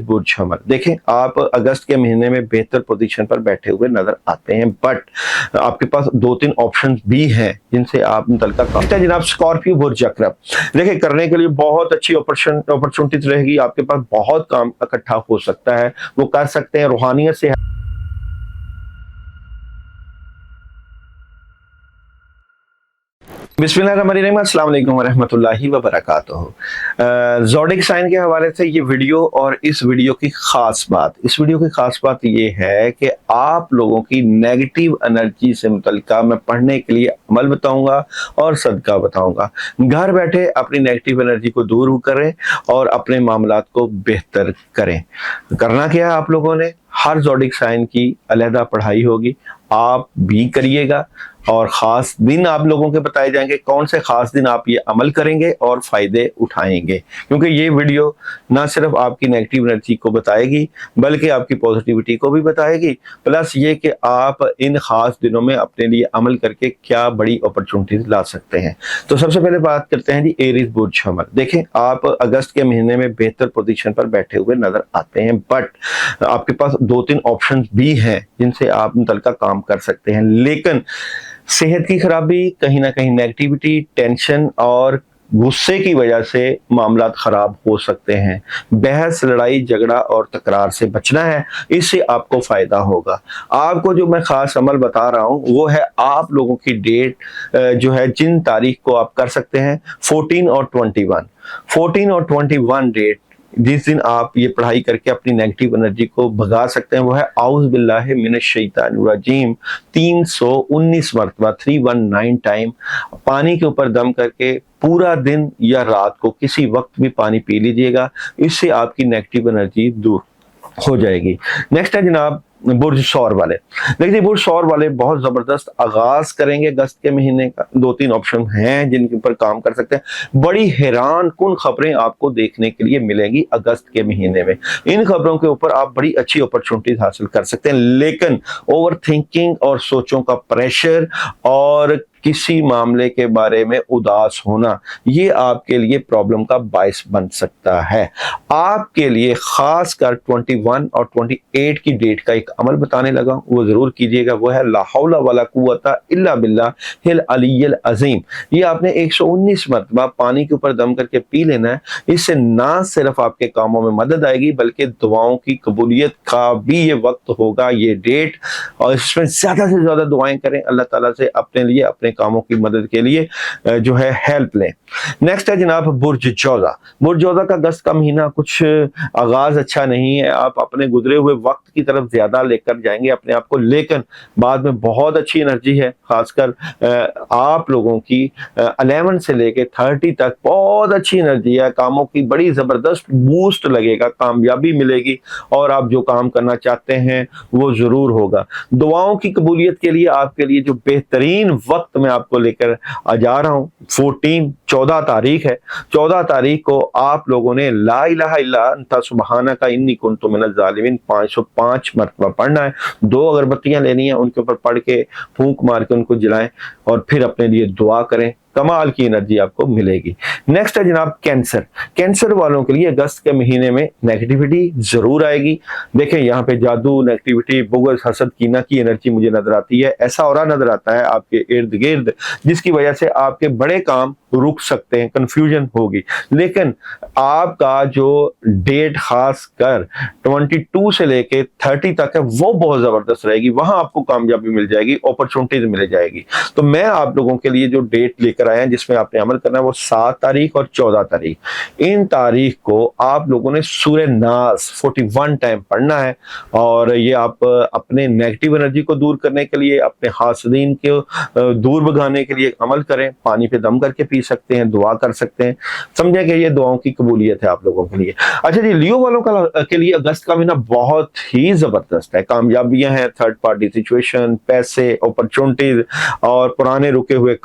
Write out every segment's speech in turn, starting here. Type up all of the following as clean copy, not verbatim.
बुर्ज हमल। देखें, आप अगस्त के महीने में बेहतर पोजीशन पर बैठे हुए नजर आते हैं, बट आपके पास 2-3 ऑप्शंस भी हैं जिनसे आप मुतल्लिका काम है। जनाब स्कॉर्पियो बुर्ज अकरब, देखिए करने के लिए बहुत अच्छी अपॉर्चुनिटीज रहेगी। आपके पास बहुत काम इकट्ठा हो सकता है, वो कर सकते हैं। रूहानियत से बिस्मिल्लाहिर्रहमानिर्रहीम, अस्सलाम वालेकुम वरहमतुल्लाहि वबरकातुहू। ज़ोडिक साइन के हवाले से ये वीडियो और इस वीडियो की खास बात ये है कि आप लोगों की नेगेटिव एनर्जी से मुतल्लिका मैं पढ़ने के लिए अमल बताऊंगा और सदका बताऊंगा। घर बैठे अपनी नेगेटिव एनर्जी को दूर करें और अपने मामलात को बेहतर करें। करना क्या है, आप लोगों ने हर ज़ोडिक साइन की अलहदा पढ़ाई होगी, आप भी करिएगा और ख़ास दिन आप लोगों के बताए जाएंगे। कौन से ख़ास दिन आप ये अमल करेंगे और फ़ायदे उठाएंगे, क्योंकि ये वीडियो ना सिर्फ आपकी नेगेटिव एनर्जी को बताएगी बल्कि आपकी पॉजिटिविटी को भी बताएगी, प्लस ये कि आप इन ख़ास दिनों में अपने लिए अमल करके क्या बड़ी अपॉर्चुनिटीज ला सकते हैं। तो सबसे पहले बात करते हैं जी एरीज बुर्ज हमल। देखें, आप अगस्त के महीने में बेहतर पोजीशन पर बैठे हुए नज़र आते हैं, बट आपके पास 2-3 ऑप्शंस भी हैं जिनसे आप मुतल्लिका काम कर सकते हैं। लेकिन सेहत की खराबी, कहीं ना कहीं नेगेटिविटी, टेंशन और गुस्से की वजह से मामलात खराब हो सकते हैं। बहस, लड़ाई झगड़ा और तकरार से बचना है, इससे आपको फायदा होगा। आपको जो मैं खास अमल बता रहा हूं वो है आप लोगों की डेट जो है, जिन तारीख को आप कर सकते हैं 14 और 21 डेट, जिस दिन आप ये पढ़ाई करके अपनी नेगेटिव एनर्जी को भगा सकते हैं, वो है औज़ु बिल्लाहि मिनश शैतानिर रजीम 319 मरतबा 319 टाइम पानी के ऊपर दम करके पूरा दिन या रात को किसी वक्त भी पानी पी लीजिएगा। इससे आपकी नेगेटिव एनर्जी दूर हो जाएगी। नेक्स्ट है जनाब बुर्ज सौर वाले। देखिए, बुर्ज सौर वाले बहुत जबरदस्त आगाज करेंगे अगस्त के महीने का। 2-3 ऑप्शन हैं जिनके ऊपर काम कर सकते हैं। बड़ी हैरान कुन खबरें आपको देखने के लिए मिलेंगी अगस्त के महीने में। इन खबरों के ऊपर आप बड़ी अच्छी अपॉर्चुनिटीज हासिल कर सकते हैं, लेकिन ओवर थिंकिंग और सोचों का प्रेशर और किसी मामले के बारे में उदास होना, ये आपके लिए प्रॉब्लम का बायस बन सकता है। आपके लिए खासकर 21 और 28 की डेट का एक अमल बताने लगा, वो जरूर कीजिएगा। वो है ला हौला वला कुव्वता इल्ला बिल्लाहिल अलिय्यिल अज़ीम। ये आपने 119 मरतबा पानी के ऊपर दम करके पी लेना है। इससे ना सिर्फ आपके कामों में मदद आएगी बल्कि दुआओं की कबूलियत का भी ये वक्त होगा, ये डेट। और इसमें ज्यादा से ज्यादा दुआएं करें, अल्लाह ताला से अपने लिए, अपने कामों की मदद के लिए जो है हेल्प लें। नेक्स्ट है जनाब बुर्ज जोजा। बुर्ज जोजा का अगस्त का महीना कुछ आगाज अच्छा नहीं है। आप अपने गुजरे हुए वक्त की तरफ ज्यादा लेकर जाएंगे अपने आप को, लेकिन बाद में बहुत अच्छी एनर्जी है। खासकर आप लोगों की 11 से लेके 30 तक बहुत अच्छी एनर्जी है। कामों की बड़ी जबरदस्त बूस्ट लगेगा, कामयाबी मिलेगी और आप जो काम करना चाहते हैं वो जरूर होगा। दुआओं की कबूलियत के लिए आपके लिए जो बेहतरीन वक्त मैं आपको लेकर जा रहा हूँ, 14 तारीख है। 14 तारीख को आप लोगों ने ला इलाहा इल्ला अंता सुब्हानका इन्नी कुन्तु मिनज़ ज़ालिमीन 505 मरतबा पढ़ना है। 2 अगरबत्तियां लेनी है, उनके ऊपर पढ़ के फूंक मार के उनको जलाएं और फिर अपने लिए दुआ करें। कमाल की एनर्जी आपको मिलेगी। नेक्स्ट है जनाब कैंसर। कैंसर वालों के लिए अगस्त के महीने में नेगेटिविटी जरूर आएगी। देखें, यहाँ पे जादू, नेगेटिविटी, बुग़्ज़, हसद, कीना की एनर्जी मुझे नजर आती है। ऐसा और नजर आता है आपके इर्द गिर्द, जिसकी वजह से आपके बड़े काम रुक सकते हैं, कंफ्यूजन होगी। लेकिन आपका जो डेट खास कर 22 से लेके 30 तक है, वो बहुत जबरदस्त रहेगी। वहां आपको कामयाबी मिल जाएगी, अपॉर्चुनिटीज मिल जाएगी। तो मैं आप लोगों के लिए जो डेट लेकर आए हैं जिसमें आपने अमल करना है, वो 7 तारीख और 14 तारीख। इन तारीख को आप लोगों ने सूरह नास 41 टाइम पढ़ना है और ये आप अपने नेगेटिव एनर्जी को दूर करने के लिए, अपने हासदीन को दूर भगाने के लिए अमल करें। पानी पे दम करके पी सकते हैं, दुआ कर सकते हैं। समझे कि ये दुआओं की कबूलियत है आप लोगों के लिए। अच्छा जी, लियो वालों के लिए अगस्त का महीना बहुत ही जबरदस्त है। कामयाबियां हैं, थर्ड पार्टी सिचुएशन, पैसे, अपॉर्चुनिटीज और पुराने रुके हुए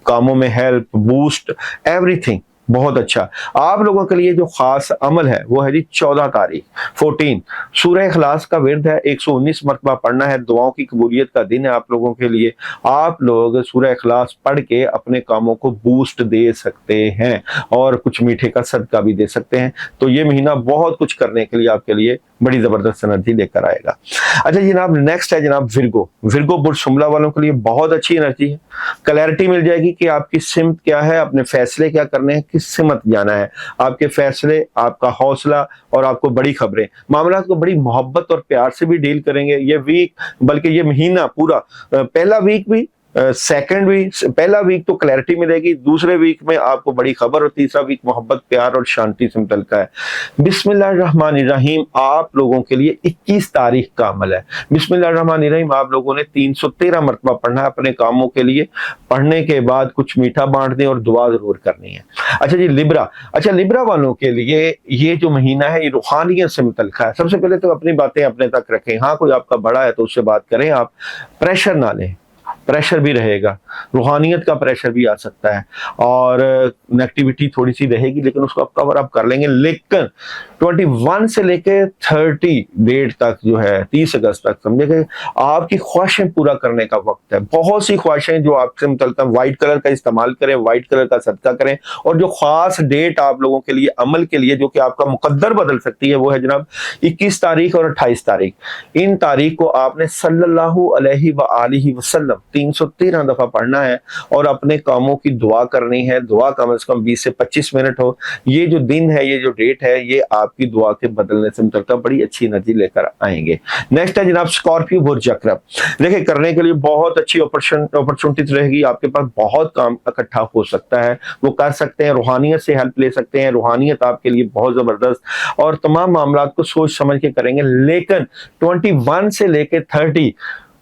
कामों में हेल्प, बूस्ट, एवरीथिंग बहुत अच्छा। आप लोगों के लिए जो खास अमल है वो है जी 14 तारीख 14 सूरह इखलास का विर्द है, 119 मरतबा पढ़ना है। दुआओं की कबूलियत का दिन है आप लोगों के लिए। आप लोग सूरह इखलास पढ़ के अपने कामों को बूस्ट दे सकते हैं और कुछ मीठे का सदका भी दे सकते हैं। तो ये महीना बहुत कुछ करने के लिए आपके लिए बड़ी जबरदस्त एनर्जी लेकर आएगा। अच्छा जनाब, नेक्स्ट है जनाब विर्गो। विर्गो बुर्ज शुमला वालों के लिए बहुत अच्छी एनर्जी है। क्लैरिटी मिल जाएगी कि आपकी सिमत क्या है, अपने फैसले क्या करने हैं, किस सिमत जाना है। आपके फैसले, आपका हौसला और आपको बड़ी खबरें, मामला को बड़ी मोहब्बत और प्यार से भी डील करेंगे ये वीक, बल्कि ये महीना पूरा। पहला वीक भी, सेकंड वीक, पहला वीक तो क्लैरिटी मिलेगी, दूसरे वीक में आपको बड़ी खबर और तीसरा वीक मोहब्बत, प्यार और शांति से मुतल्लिक़ है। बिस्मिल्लाहिर्रहमानिर्रहीम आप लोगों के लिए 21 तारीख का अमल है। बिस्मिल्लाहिर्रहमानिर्रहीम आप लोगों ने 313 मरतबा पढ़ना है अपने कामों के लिए। पढ़ने के बाद कुछ मीठा बांट दें और दुआ जरूर करनी है। अच्छा जी लिब्रा। अच्छा लिब्रा वालों के लिए ये जो महीना है ये रूहानियत से मुतल्लिक़ है। सबसे पहले तो अपनी बातें अपने तक रखें। हाँ कोई आपका बड़ा है तो उससे बात करें, आप प्रेशर ना लें। प्रेशर भी रहेगा, रूहानियत का प्रेशर भी आ सकता है और नेगेटिविटी थोड़ी सी रहेगी, लेकिन उसको आप कवर अप कर लेंगे। लेकिन 21 से लेके 30 डेट तक जो है 30 अगस्त तक समझे कि आपकी ख्वाहिशें पूरा करने का वक्त है। बहुत सी ख्वाहिशें जो आपसे मुतल्लिक़, व्हाइट कलर का इस्तेमाल करें, व्हाइट कलर का सदका करें। और जो खास डेट आप लोगों के लिए अमल के लिए जो कि आपका मुकद्दर बदल सकती है वो है जनाब 21 तारीख और 28 तारीख। इन तारीख को आपने सल्लल्लाहु अलैहि व आलिहि वसल्लम 313 दफा पढ़ना है और अपने कामों की दुआ करनी है। दुआ कम से कम 20 से 25 मिनट हो। ये जो दिन है, ये जो डेट है, ये आपकी दुआ के बदलने से मुतल्लिक़ बड़ी अच्छी एनर्जी लेकर आएंगे। नेक्स्ट है जनाब स्कॉर्पियो बुर्ज अक़रब। देखिए करने के लिए बहुत अच्छी अपॉर्चुनिटीज रहेगी। आपके पास बहुत काम इकट्ठा हो सकता है, वो कर सकते हैं, रूहानियत से हेल्प ले सकते हैं। रूहानियत आपके लिए बहुत जबरदस्त और तमाम मामला को सोच समझ के करेंगे। लेकिन 21 से लेके 30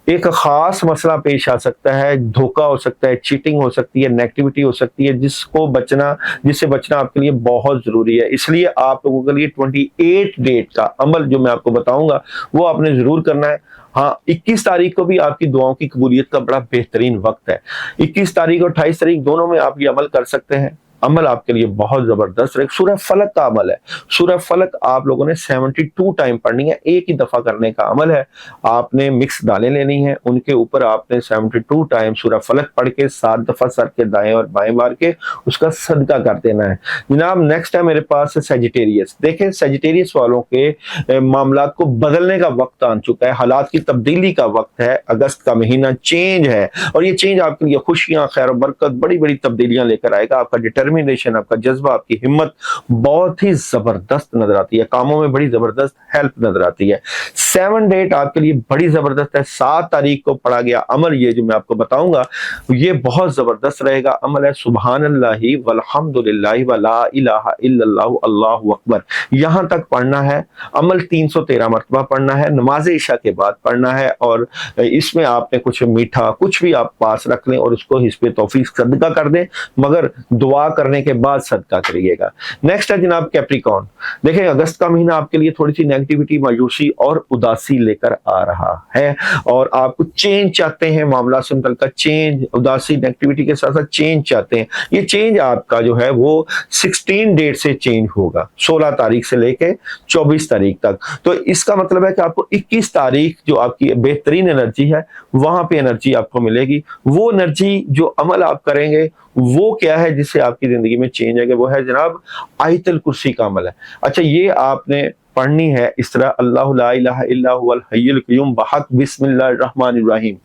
एक खास मसला पेश आ सकता है। धोखा हो सकता है, चीटिंग हो सकती है, नेगेटिविटी हो सकती है, जिससे बचना आपके लिए बहुत जरूरी है। इसलिए आप लोगों के लिए 28 डेट का अमल जो मैं आपको बताऊंगा वो आपने जरूर करना है। हाँ 21 तारीख को भी आपकी दुआओं की कबूलियत का बड़ा बेहतरीन वक्त है। 21 तारीख और 28 तारीख दोनों में आप ये अमल कर सकते हैं। अमल आपके लिए बहुत जबरदस्त है। सूरह फलक का अमल है। सूरह फलक आप लोगों ने 72 टाइम पढ़नी है, एक ही दफा करने का अमल है। आपने मिक्स दालें लेनी है, उनके ऊपर आपने 72 टाइम सूरह फलक पढ़ के 7 दफा सर के दाएं और बाएं मार के उसका सदका कर देना है। जनाब नेक्स्ट है मेरे पास सेजिटेरियस। देखें सेजिटेरियस वालों के मामला को बदलने का वक्त आ चुका है, हालात की तब्दीली का वक्त है। अगस्त का महीना चेंज है और ये चेंज आपके लिए खुशियां, खैर और बरकत, बड़ी बड़ी तब्दीलियां लेकर आएगा। आपका डिटर्मिनेशन, आपका जज्बा, आपकी हिम्मत बहुत ही जबरदस्त नजर आती है। कामों में बड़ी जबरदस्त हेल्प नजर आती है। 7 डेट आपके लिए बड़ी जबरदस्त है। 7 तारीख को पढ़ा गया अमल ये जो मैं आपको बताऊंगा ये बहुत जबरदस्त रहेगा। अमल है सुबहानल्लाहि वल्हम्दुलिल्लाहि वला इलाहा इल्लल्लाहु अल्लाहु अकबर। यहां तक पढ़ना है। अमल 313 मरतबा पढ़ना है, नमाज इशा के बाद पढ़ना है और इसमें आपने कुछ मीठा कुछ भी आप पास रख लें और उसको हिस्बे तौफीक सदका कर दें, मगर दुआ करने के बाद सदका करिएगा। नेक्स्ट है जनाब कैप्रिकॉर्न। देखें अगस्त का महीना आपके लिए थोड़ी सी नेगेटिविटी, मायूसी और उदासी लेकर आ रहा है और आप कुछ चेंज चाहते हैं, मामला से मुतल्लिक़ चेंज, उदासी नेगेटिविटी के साथ साथ चेंज चाहते हैं। ये चेंज आपका जो है वो 16 डेट से चेंज होगा, 16 तारीख से लेके 24 तारीख तक। तो इसका मतलब है कि आपको 21 तारीख जो आपकी बेहतरीन एनर्जी है वहां पे एनर्जी आपको मिलेगी। वो एनर्जी जो अमल आप करेंगे वो क्या है जिससे आपकी जिंदगी में चेंज आएगा, वो है जनाब आयतल कुर्सी का अमल है। अच्छा ये आपने पढ़नी है इस तरह, अल्लाहु ला इलाहा इल्ला हुवल हय्युल क़य्यूम बहक बिस्मिल्लाहिर्रहमानिर्रहीम।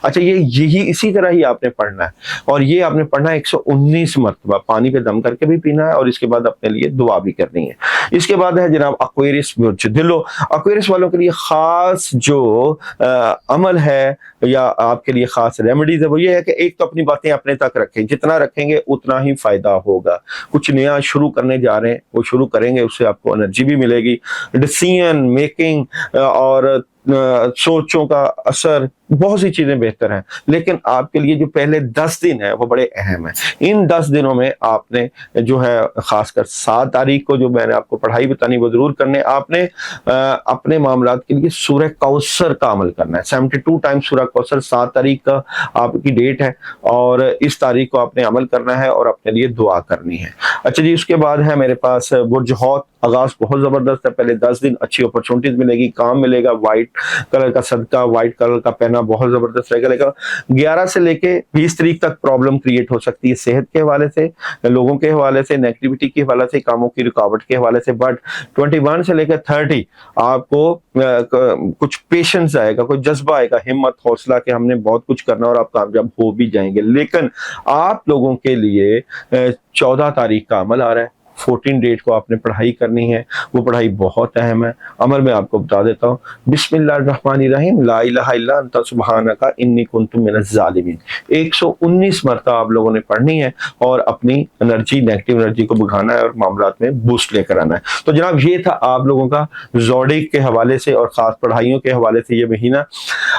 अच्छा ये यही इसी तरह ही आपने पढ़ना है और ये आपने पढ़ना है 119 मरतबा, पानी पे दम करके भी पीना है और इसके बाद अपने लिए दुआ भी करनी है। इसके बाद है जनाब एक्वेरियस बुर्ज दिलो। एक्वेरियस वालों के लिए खास जो अमल है या आपके लिए खास रेमेडीज है वो ये है कि एक तो अपनी बातें अपने तक रखें, जितना रखेंगे उतना ही फायदा होगा। कुछ नया शुरू करने जा रहे हैं वो शुरू करेंगे, उससे आपको एनर्जी भी मिलेगी। डिसीजन मेकिंग और सोचों का असर बहुत सी चीजें बेहतर हैं, लेकिन आपके लिए जो पहले 10 दिन है वो बड़े अहम हैं। इन 10 दिनों में आपने जो है खासकर 7 तारीख को जो मैंने आपको पढ़ाई बतानी वो जरूर करने, आपने अपने मामलात के लिए सूरह कौसर का अमल करना है। 72 टाइम्स सूरह कौसर 7 तारीख का आपकी डेट है और इस तारीख को आपने अमल करना है और अपने लिए दुआ करनी है। अच्छा जी, उसके बाद है मेरे पास बुर्ज हौत। आगाज बहुत जबरदस्त है, पहले 10 दिन अच्छी अपॉर्चुनिटीज मिलेगी, काम मिलेगा, व्हाइट कलर का सदका, व्हाइट कलर का पहना बहुत जबरदस्त रहेगा। लेकिन 11 से लेके 20 तारीख तक प्रॉब्लम क्रिएट हो सकती है, सेहत के हवाले से, लोगों के हवाले से, नेगेटिविटी के हवाले से, कामों की रुकावट के हवाले से। बट 21 से लेकर 30 आपको कुछ पेशेंस आएगा, कोई जज्बा आएगा, हिम्मत, हौसला कि हमने बहुत कुछ करना और आप कामयाब हो भी जाएंगे। लेकिन आप लोगों के लिए 14 तारीख का अमल आ रहा है, 14 डेट को आपने पढ़ाई करनी है, वो पढ़ाई बहुत अहम है। अमल में आपको बता देता हूँ, बिस्मिल्लाहिर्रहमानिर्रहीम, ला इलाहा इल्ला अंता सुब्हानका इन्नी कुन्तु मिनज़ ज़ालिमीन 119 मरतबा आप लोगों ने पढ़नी है और अपनी एनर्जी, नेगेटिव एनर्जी को भगाना है और मामलात में बूस्ट लेकर आना है। तो जनाब ये था आप लोगों का ज़ोडिक के हवाले से और ख़ास पढ़ाइयों के हवाले से ये महीना।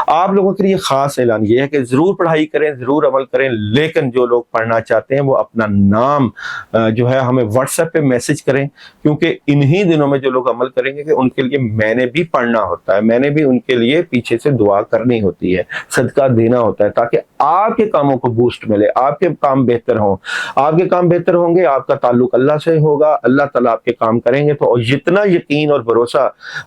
आप लोगों के लिए ख़ास ऐलान ये है कि ज़रूर पढ़ाई करें, ज़रूर अमल करें, लेकिन जो लोग पढ़ना चाहते हैं वो अपना नाम जो है हमें व्हाट्सएप पे मैसेज करें, क्योंकि इन्हीं दिनों में जो लोग अमल करेंगे कि उनके लिए मैंने भी पढ़ना होता है, मैंने भी उनके लिए पीछे से दुआ करनी होती है, सदका देना होता है, ताकि आपके कामों को बूस्ट मिले, आपके काम बेहतर हों। आपके काम बेहतर होंगे, आपका ताल्लुक अल्लाह से होगा, अल्लाह ताला आपके काम करेंगे, तो जितना यकीन और भरोसा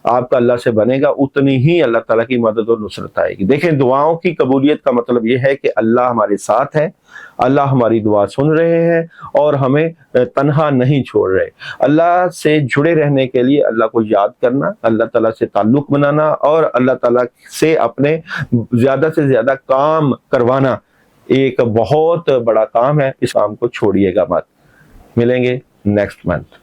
आपका अल्लाह से बनेगा उतनी ही अल्लाह ताला की मदद और नुसरत आएगी। देखें, दुआओं की कबूलियत का मतलब यह है कि अल्लाह हमारे साथ है, अल्लाह हमारी दुआ सुन रहे हैं और हमें तन्हा नहीं छोड़ रहे। अल्लाह से जुड़े रहने के लिए अल्लाह को याद करना, अल्लाह ताला से ताल्लुक बनाना और अल्लाह ताला से अपने ज्यादा से ज्यादा काम करवाना एक बहुत बड़ा काम है। इस काम को छोड़िएगा मत। मिलेंगे नेक्स्ट मंथ।